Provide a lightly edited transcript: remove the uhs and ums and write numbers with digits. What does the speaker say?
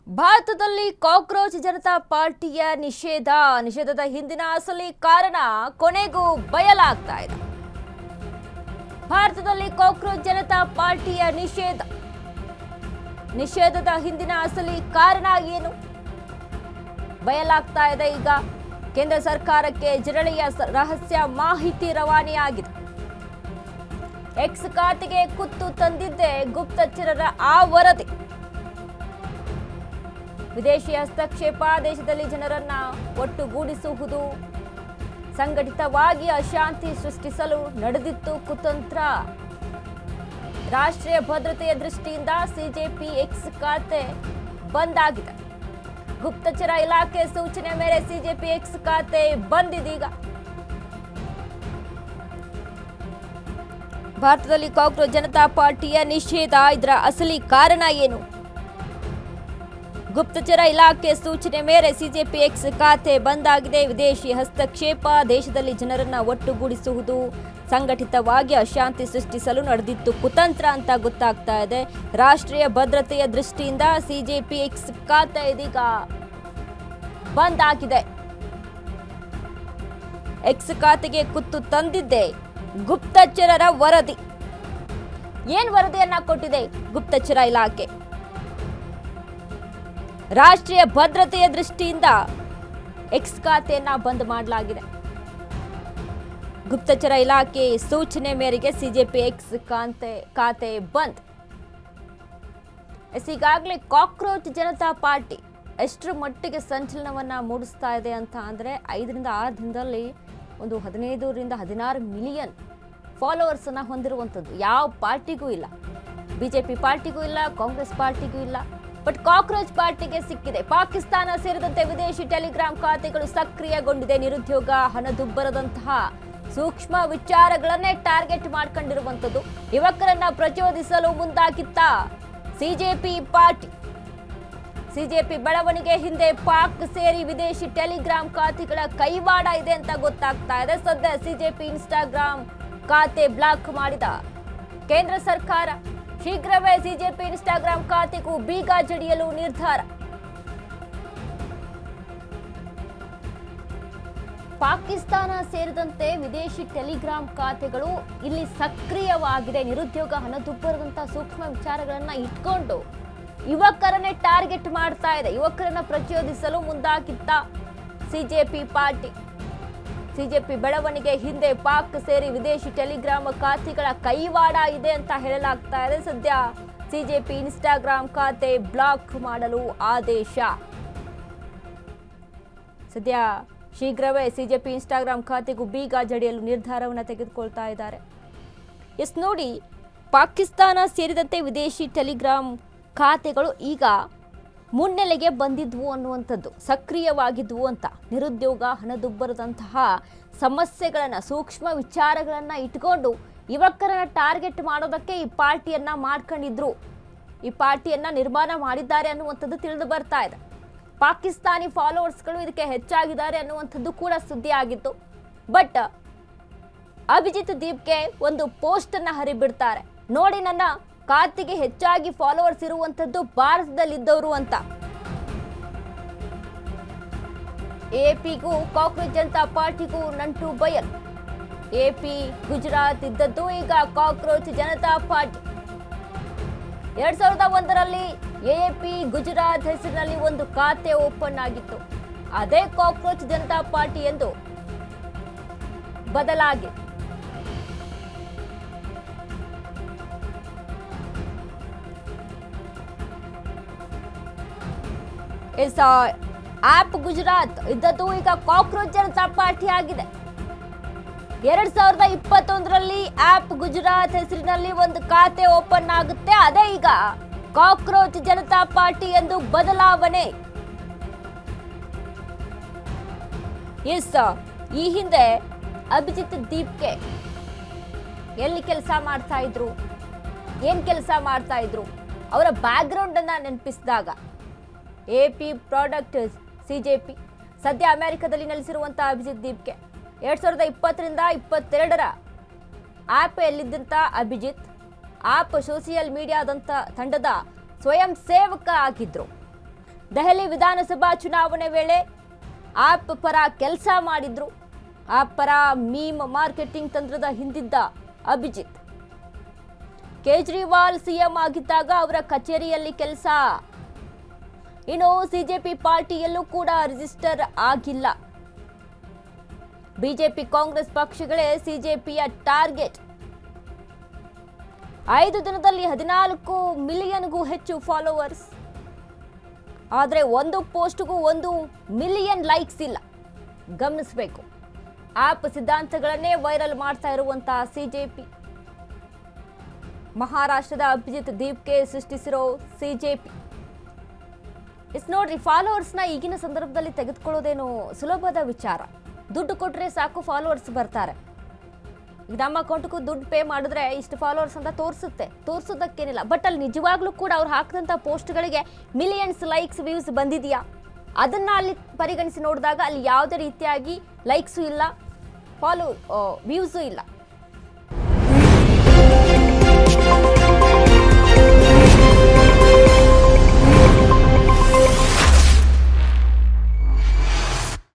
ಭಾರತದಲ್ಲಿ ಕಾಕ್ರೋಚ್ ಜನತಾ ಪಾರ್ಟಿಯ ನಿಷೇಧದ ಹಿಂದಿನ ಅಸಲಿ ಕಾರಣ ಕೊನೆಗೂ ಬಯಲಾಗ್ತಾ ಇದೆ. ಭಾರತದಲ್ಲಿ ಕಾಕ್ರೋಚ್ ಜನತಾ ಪಾರ್ಟಿಯ ನಿಷೇಧದ ಹಿಂದಿನ ಅಸಲಿ ಕಾರಣ ಏನು ಬಯಲಾಗ್ತಾ ಇದೆ. ಈಗ ಕೇಂದ್ರ ಸರ್ಕಾರಕ್ಕೆ ಜಿರಳೆಯ ರಹಸ್ಯ ಮಾಹಿತಿ ರವಾನೆಯಾಗಿದೆ. ಎಕ್ಸ್ ಖಾತೆಗೆ ಕುತ್ತು ತಂದಿದ್ದೆ ಗುಪ್ತಚರರ ಆ ವರದಿ. ವಿದೇಶಿ ಹಸ್ತಕ್ಷೇಪ, ದೇಶದಲ್ಲಿ ಜನರನ್ನ ಒಟ್ಟುಗೂಡಿಸುವುದು, ಸಂಘಟಿತವಾಗಿ ಅಶಾಂತಿ ಸೃಷ್ಟಿಸಲು ನಡೆದಿತ್ತು ಕುತಂತ್ರ. ರಾಷ್ಟ್ರೀಯ ಭದ್ರತೆಯ ದೃಷ್ಟಿಯಿಂದ ಸಿಜೆಪಿ ಎಕ್ಸ್ ಖಾತೆ ಬಂದ್ ಆಗಿದೆ. ಗುಪ್ತಚರ ಇಲಾಖೆ ಸೂಚನೆ ಮೇರೆ ಸಿಜೆಪಿ ಎಕ್ಸ್ ಖಾತೆ ಬಂದಿದೀಗ. ಭಾರತದಲ್ಲಿ ಕಾಕ್ರೋಚ್ ಜನತಾ ಪಾರ್ಟಿಯ ನಿಷೇಧ, ಇದರ ಅಸಲಿ ಕಾರಣ ಏನು? ಗುಪ್ತಚರ ಇಲಾಖೆ ಸೂಚನೆ ಮೇರೆ ಸಿಜೆಪಿ ಎಕ್ಸ್ ಖಾತೆ ಬಂದಾಗಿದೆ. ವಿದೇಶಿ ಹಸ್ತಕ್ಷೇಪ, ದೇಶದಲ್ಲಿ ಜನರನ್ನ ಒಟ್ಟುಗೂಡಿಸುವುದು, ಸಂಘಟಿತವಾಗಿ ಅಶಾಂತಿ ಸೃಷ್ಟಿಸಲು ನಡೆದಿತ್ತು ಕುತಂತ್ರ ಅಂತ ಗೊತ್ತಾಗ್ತಾ ಇದೆ. ರಾಷ್ಟ್ರೀಯ ಭದ್ರತೆಯ ದೃಷ್ಟಿಯಿಂದ ಸಿಜೆಪಿ ಎಕ್ಸ್ ಖಾತೆ ಇದೀಗ ಬಂದ್ ಆಗಿದೆ. ಎಕ್ಸ್ ಖಾತೆಗೆ ಕುತ್ತು ತಂದಿದ್ದೆ ಗುಪ್ತಚರರ ವರದಿ. ಏನ್ ವರದಿಯನ್ನ ಕೊಟ್ಟಿದೆ ಗುಪ್ತಚರ ಇಲಾಖೆ? ರಾಷ್ಟ್ರೀಯ ಭದ್ರತೆಯ ದೃಷ್ಟಿಯಿಂದ ಎಕ್ಸ್ ಖಾತೆಯನ್ನ ಬಂದ್ ಮಾಡಲಾಗಿದೆ. ಗುಪ್ತಚರ ಇಲಾಖೆ ಸೂಚನೆ ಮೇರೆಗೆ ಸಿಜೆಪಿ ಎಕ್ಸ್ ಖಾತೆ ಬಂದ್. ಈಗಾಗಲೇ ಕಾಕ್ರೋಚ್ ಜನತಾ ಪಾರ್ಟಿ ಎಷ್ಟರ ಮಟ್ಟಿಗೆ ಸಂಚಲನವನ್ನ ಮೂಡಿಸ್ತಾ ಇದೆ ಅಂತ ಅಂದ್ರೆ 5 ರಿಂದ 6 ದಿನದಲ್ಲಿ ಒಂದು 15 ರಿಂದ 16 ಮಿಲಿಯನ್ ಫಾಲೋವರ್ಸ್ ಅನ್ನ ಹೊಂದಿರುವಂಥದ್ದು ಯಾವ ಪಾರ್ಟಿಗೂ ಇಲ್ಲ. ಬಿಜೆಪಿ ಪಾರ್ಟಿಗೂ ಇಲ್ಲ, ಕಾಂಗ್ರೆಸ್ ಪಾರ್ಟಿಗೂ ಇಲ್ಲ. ಬಟ್ ಕಾಕ್ರೋಚ್ ಪಾರ್ಟಿಗೆ ಸಿಕ್ಕಿದೆ. ಪಾಕಿಸ್ತಾನ ಸೇರಿದಂತೆ ವಿದೇಶಿ ಟೆಲಿಗ್ರಾಮ್ ಖಾತೆಗಳು ಸಕ್ರಿಯಗೊಂಡಿದೆ. ನಿರುದ್ಯೋಗ, ಹಣದುಬ್ಬರದಂತಹ ಸೂಕ್ಷ್ಮ ವಿಚಾರಗಳನ್ನೇ ಟಾರ್ಗೆಟ್ ಮಾಡ್ಕೊಂಡಿರುವಂಥದ್ದು. ಯುವಕರನ್ನ ಪ್ರಚೋದಿಸಲು ಮುಂದಾಗಿತ್ತ ಸಿಜೆಪಿ ಪಾರ್ಟಿ. ಸಿಜೆಪಿ ಬೆಳವಣಿಗೆ ಹಿಂದೆ ಪಾಕ್ ಸೇರಿ ವಿದೇಶಿ ಟೆಲಿಗ್ರಾಮ್ ಖಾತೆಗಳ ಕೈವಾಡ ಇದೆ ಅಂತ ಗೊತ್ತಾಗ್ತಾ ಇದೆ. ಸದ್ಯ ಸಿಜೆಪಿ ಇನ್ಸ್ಟಾಗ್ರಾಮ್ ಖಾತೆ ಬ್ಲಾಕ್ ಮಾಡಿದ ಕೇಂದ್ರ ಸರ್ಕಾರ. ಶೀಘ್ರವೇ ಸಿಜೆಪಿ ಇನ್ಸ್ಟಾಗ್ರಾಮ್ ಖಾತೆಗೂ ಬೀಗ ಜಡಿಯಲು ನಿರ್ಧಾರ. ಪಾಕಿಸ್ತಾನ ಸೇರಿದಂತೆ ವಿದೇಶಿ ಟೆಲಿಗ್ರಾಮ್ ಖಾತೆಗಳು ಇಲ್ಲಿ ಸಕ್ರಿಯವಾಗಿದೆ. ನಿರುದ್ಯೋಗ, ಹಣದುಬ್ಬರದಂತಹ ಸೂಕ್ಷ್ಮ ವಿಚಾರಗಳನ್ನ ಇಟ್ಕೊಂಡು ಯುವಕರನ್ನೇ ಟಾರ್ಗೆಟ್ ಮಾಡ್ತಾ ಇದೆ. ಯುವಕರನ್ನ ಪ್ರಚೋದಿಸಲು ಮುಂದಾಗಿತ್ತ ಸಿಜೆಪಿ ಪಾರ್ಟಿ. ಸಿಜೆಪಿ ಬೆಳವಣಿಗೆ ಹಿಂದೆ ಪಾಕ್ ಸೇರಿ ವಿದೇಶಿ ಟೆಲಿಗ್ರಾಮ್ ಖಾತೆಗಳ ಕೈವಾಡ ಇದೆ ಅಂತ ಹೇಳಲಾಗ್ತಾ ಇದೆ. ಸದ್ಯ ಸಿಜೆಪಿ ಇನ್ಸ್ಟಾಗ್ರಾಮ್ ಖಾತೆ ಬ್ಲಾಕ್ ಮಾಡಲು ಆದೇಶ. ಸದ್ಯ ಶೀಘ್ರವೇ ಸಿಜೆಪಿ ಇನ್ಸ್ಟಾಗ್ರಾಮ್ ಖಾತೆಗೂ ಬೀಗ ಜಡಿಯಲು ನಿರ್ಧಾರವನ್ನು ತೆಗೆದುಕೊಳ್ತಾ ಇದ್ದಾರೆ. ಎಸ್ ನೋಡಿ, ಪಾಕಿಸ್ತಾನ ಸೇರಿದಂತೆ ವಿದೇಶಿ ಟೆಲಿಗ್ರಾಮ್ ಖಾತೆಗಳು ಈಗ ಮುನ್ನೆಲೆಗೆ ಬಂದಿದ್ವು ಅನ್ನುವಂಥದ್ದು, ಸಕ್ರಿಯವಾಗಿದ್ವು ಅಂತ. ನಿರುದ್ಯೋಗ, ಹಣದುಬ್ಬರದಂತಹ ಸಮಸ್ಯೆಗಳನ್ನ, ಸೂಕ್ಷ್ಮ ವಿಚಾರಗಳನ್ನ ಇಟ್ಕೊಂಡು ಯುವಕರನ್ನ ಟಾರ್ಗೆಟ್ ಮಾಡೋದಕ್ಕೆ ಈ ಪಾರ್ಟಿಯನ್ನ ಮಾಡ್ಕೊಂಡಿದ್ರು. ಈ ಪಾರ್ಟಿಯನ್ನ ನಿರ್ಮಾಣ ಮಾಡಿದ್ದಾರೆ ಅನ್ನುವಂಥದ್ದು ತಿಳಿದು ಬರ್ತಾ ಇದೆ. ಪಾಕಿಸ್ತಾನಿ ಫಾಲೋವರ್ಸ್ಗಳು ಇದಕ್ಕೆ ಹೆಚ್ಚಾಗಿದ್ದಾರೆ ಅನ್ನುವಂಥದ್ದು ಕೂಡ ಸುದ್ದಿ ಆಗಿತ್ತು. ಬಟ್ ಅಭಿಜಿತ್ ದೀಪ್ಗೆ ಒಂದು ಪೋಸ್ಟ್ ಅನ್ನ ಹರಿಬಿಡ್ತಾರೆ. ನೋಡಿ, ನನ್ನ ಖಾತೆಗೆ ಹೆಚ್ಚಾಗಿ ಫಾಲೋವರ್ಸ್ ಇರುವಂತದ್ದು ಭಾರತದಲ್ಲಿದ್ದವರು ಅಂತ. ಎಪಿಗೂ ಕಾಕ್ರೋಚ್ ಜನತಾ ಪಾರ್ಟಿಗೂ ನಂಟು ಬಯಲ್. ಎಪಿ, ಗುಜರಾತ್ ಇದ್ದದ್ದು ಈಗ ಕಾಕ್ರೋಚ್ ಜನತಾ ಪಾರ್ಟಿ. 2001ರಲ್ಲಿ ಎಪಿ ಗುಜರಾತ್ ಹೆಸರಿನಲ್ಲಿ ಒಂದು ಖಾತೆ ಓಪನ್ ಆಗಿತ್ತು. ಅದೇ ಕಾಕ್ರೋಚ್ ಜನತಾ ಪಾರ್ಟಿ ಎಂದು ಬದಲಾಗಿದೆ. ಆಪ್ ಗುಜರಾತ್ ಇದ್ದದ್ದು ಈಗ ಕಾಕ್ರೋಚ್ ಜನತಾ ಪಾರ್ಟಿ ಆಗಿದೆ. 2021ರಲ್ಲಿ ಆಪ್ ಗುಜರಾತ್ ಹೆಸರಿನಲ್ಲಿ ಒಂದು ಖಾತೆ ಓಪನ್ ಆಗುತ್ತೆ. ಅದೇ ಈಗ ಕಾಕ್ರೋಚ್ ಜನತಾ ಪಾರ್ಟಿ ಎಂದು ಬದಲಾವಣೆ. ಎಸ್, ಈ ಹಿಂದೆ ಅಭಿಜಿತ್ ದೀಪ್ಗೆ ಎಲ್ಲಿ ಕೆಲಸ ಮಾಡ್ತಾ ಇದ್ರು, ಏನ್ ಕೆಲಸ ಮಾಡ್ತಾ ಇದ್ರು, ಅವರ ಬ್ಯಾಕ್ ಗ್ರೌಂಡ್ ಅನ್ನ ನೆನಪಿಸಿದಾಗ ಎಪಿ ಪ್ರಾಡಕ್ಟ್ ಸಿಜೆಪಿ, ಸದ್ಯ ಅಮೆರಿಕದಲ್ಲಿ ನೆಲೆಸಿರುವಂತಹ ಅಭಿಜಿತ್ ದೀಪ್ಗೆ 2020ರಿಂದ 2022ರ ಆಪ್ ಎಲ್ಲಿದ್ದಂತ ಅಭಿಜಿತ್ ಆಪ್ ಸೋಷಿಯಲ್ ಮೀಡಿಯಾದಂತ ತಂಡದ ಸ್ವಯಂ ಸೇವಕ ಆಗಿದ್ರು. ದೆಹಲಿ ವಿಧಾನಸಭಾ ಚುನಾವಣೆ ವೇಳೆ ಆಪ್ ಪರ ಕೆಲಸ ಮಾಡಿದ್ರು. ಆಪ್ ಪರ ಮೀಮ್ ಮಾರ್ಕೆಟಿಂಗ್ ತಂತ್ರದ ಹಿಂದಿದ್ದ ಅಭಿಜಿತ್. ಕೇಜ್ರಿವಾಲ್ ಸಿಎಂ ಆಗಿದ್ದಾಗ ಅವರ ಕಚೇರಿಯಲ್ಲಿ ಕೆಲಸ. ಇನ್ನು ಸಿಜೆಪಿ ಪಾರ್ಟಿಯಲ್ಲೂ ಕೂಡ ರಿಜಿಸ್ಟರ್ ಆಗಿಲ್ಲ. ಬಿಜೆಪಿ ಕಾಂಗ್ರೆಸ್ ಪಕ್ಷಗಳೇ ಸಿಜೆಪಿಯ ಟಾರ್ಗೆಟ್. 5 ದಿನದಲ್ಲಿ 14 ಮಿಲಿಯನ್ಗೂ ಹೆಚ್ಚು ಫಾಲೋವರ್ಸ್. ಆದರೆ ಒಂದು ಪೋಸ್ಟ್ಗೂ 1 ಮಿಲಿಯನ್ ಲೈಕ್ಸ್ ಇಲ್ಲ. ಗಮನಿಸಬೇಕು. ಆಪ್ ಸಿದ್ಧಾಂತಗಳನ್ನೇ ವೈರಲ್ ಮಾಡ್ತಾ ಇರುವಂತಹ ಸಿಜೆಪಿ. ಮಹಾರಾಷ್ಟ್ರದ ಅಭಿಜಿತ್ ದೀಪ್ಗೆ ಸೃಷ್ಟಿಸಿರೋ ಸಿಜೆಪಿ. ನೋಡ್ರಿ, ಫಾಲೋವರ್ಸ್ನ ಈಗಿನ ಸಂದರ್ಭದಲ್ಲಿ ತೆಗೆದುಕೊಳ್ಳೋದೇನು ಸುಲಭದ ವಿಚಾರ. ದುಡ್ಡು ಕೊಟ್ಟರೆ ಸಾಕು, ಫಾಲೋವರ್ಸ್ ಬರ್ತಾರೆ. ಈಗ ನಮ್ಮ ಅಕೌಂಟ್ಗೂ ದುಡ್ಡು ಪೇ ಮಾಡಿದ್ರೆ ಇಷ್ಟು ಫಾಲೋವರ್ಸ್ ಅಂತ ತೋರಿಸೋದಕ್ಕೇನಿಲ್ಲ. ಬಟ್ ಅಲ್ಲಿ ನಿಜವಾಗ್ಲೂ ಕೂಡ ಅವ್ರು ಹಾಕಿದಂಥ ಪೋಸ್ಟ್ಗಳಿಗೆ ಮಿಲಿಯನ್ಸ್ ಲೈಕ್ಸ್ ವ್ಯೂಸ್ ಬಂದಿದೆಯಾ ಅದನ್ನ ಅಲ್ಲಿ ಪರಿಗಣಿಸಿ ನೋಡಿದಾಗ ಅಲ್ಲಿ ಯಾವುದೇ ರೀತಿಯಾಗಿ ಲೈಕ್ಸು ಇಲ್ಲ, ವ್ಯೂಸು ಇಲ್ಲ.